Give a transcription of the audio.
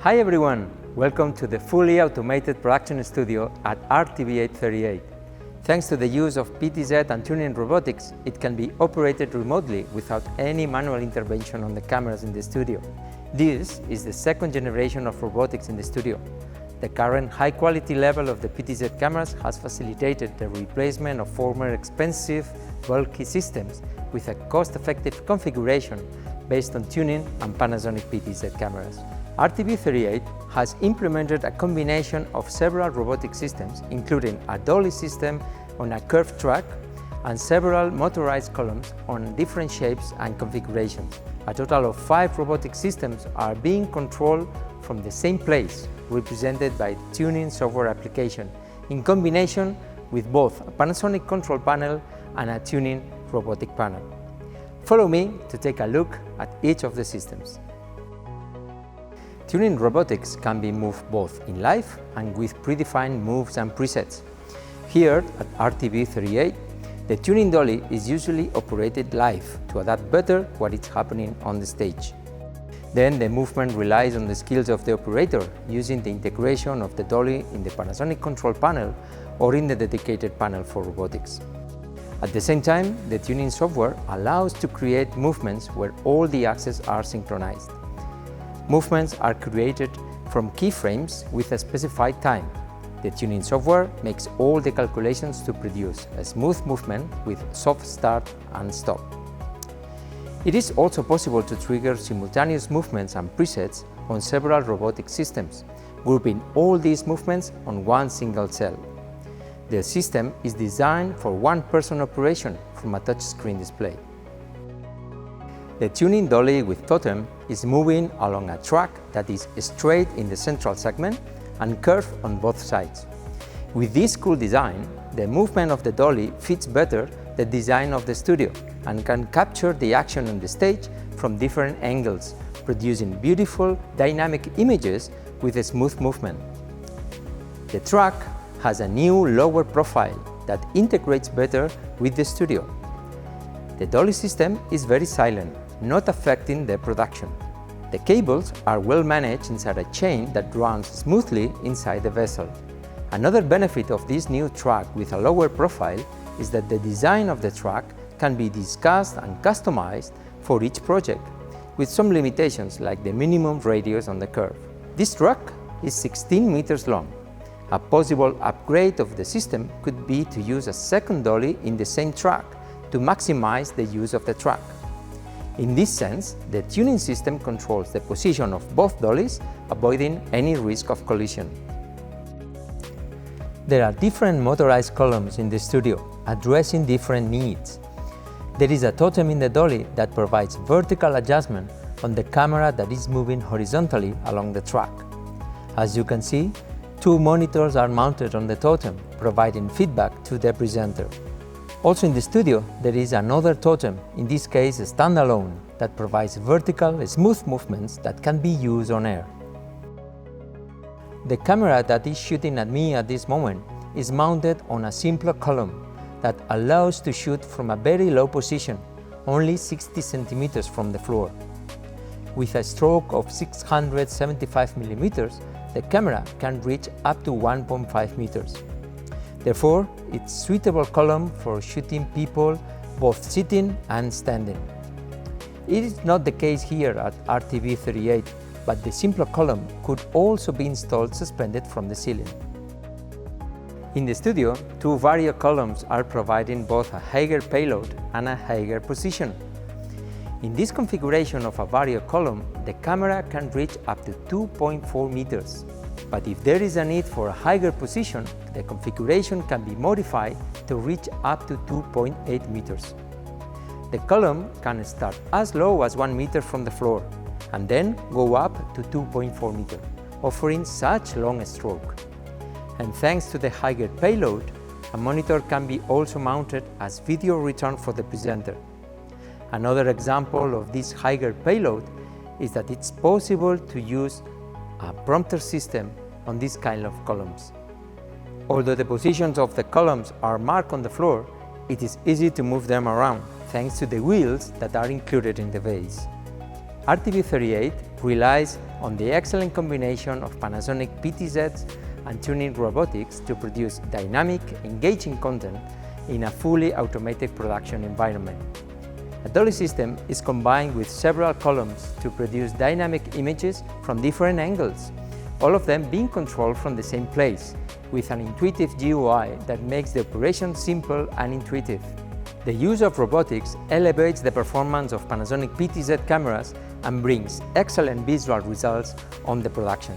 Hi everyone, welcome to the fully automated production studio at RTV38. Thanks to the use of PTZ and tuning robotics, it can be operated remotely without any manual intervention on the cameras in the studio. This is the second generation of robotics in the studio. The current high-quality level of the PTZ cameras has facilitated the replacement of former expensive, bulky systems with a cost-effective configuration based on tuning and Panasonic PTZ cameras. RTV38 has implemented a combination of several robotic systems, including a dolly system on a curved track and several motorized columns on different shapes and configurations. A total of 5 robotic systems are being controlled from the same place, represented by tuning software application, in combination with both a Panasonic control panel and a tuning robotic panel. Follow me to take a look at each of the systems. Tuning robotics can be moved both in live and with predefined moves and presets. Here at RTV38, the tuning dolly is usually operated live to adapt better what is happening on the stage. Then the movement relies on the skills of the operator using the integration of the dolly in the Panasonic control panel or in the dedicated panel for robotics. At the same time, the tuning software allows to create movements where all the axes are synchronized. Movements are created from keyframes with a specified time. The tuning software makes all the calculations to produce a smooth movement with soft start and stop. It is also possible to trigger simultaneous movements and presets on several robotic systems, grouping all these movements on one single cell. The system is designed for one-person operation from a touchscreen display. The tuning dolly with totem is moving along a track that is straight in the central segment and curved on both sides. With this cool design, the movement of the dolly fits better the design of the studio and can capture the action on the stage from different angles, producing beautiful, dynamic images with a smooth movement. The track has a new lower profile that integrates better with the studio. The dolly system is very silent, not affecting the production. The cables are well managed inside a chain that runs smoothly inside the vessel. Another benefit of this new track with a lower profile is that the design of the track can be discussed and customized for each project, with some limitations like the minimum radius on the curve. This track is 16 meters long. A possible upgrade of the system could be to use a second dolly in the same track to maximize the use of the track. In this sense, the tuning system controls the position of both dollies, avoiding any risk of collision. There are different motorized columns in the studio, addressing different needs. There is a totem in the dolly that provides vertical adjustment on the camera that is moving horizontally along the track. As you can see, 2 monitors are mounted on the totem, providing feedback to the presenter. Also in the studio, there is another totem, in this case a standalone, that provides vertical, smooth movements that can be used on air. The camera that is shooting at me at this moment is mounted on a simpler column that allows to shoot from a very low position, only 60 centimeters from the floor. With a stroke of 675 millimeters, the camera can reach up to 1.5 meters. Therefore, it's a suitable column for shooting people both sitting and standing. It is not the case here at RTV38, but the simpler column could also be installed suspended from the ceiling. In the studio, 2 vario columns are providing both a higher payload and a higher position. In this configuration of a vario column, the camera can reach up to 2.4 meters. But if there is a need for a higher position, the configuration can be modified to reach up to 2.8 meters. The column can start as low as 1 meter from the floor and then go up to 2.4 meters, offering such long stroke. And thanks to the higher payload, a monitor can be also mounted as video return for the presenter. Another example of this higher payload is that it's possible to use a prompter system on this kind of columns. Although the positions of the columns are marked on the floor, it is easy to move them around thanks to the wheels that are included in the base. RTV38 relies on the excellent combination of Panasonic PTZs and tuning robotics to produce dynamic, engaging content in a fully automated production environment. A dolly system is combined with several columns to produce dynamic images from different angles, all of them being controlled from the same place, with an intuitive GUI that makes the operation simple and intuitive. The use of robotics elevates the performance of Panasonic PTZ cameras and brings excellent visual results on the production.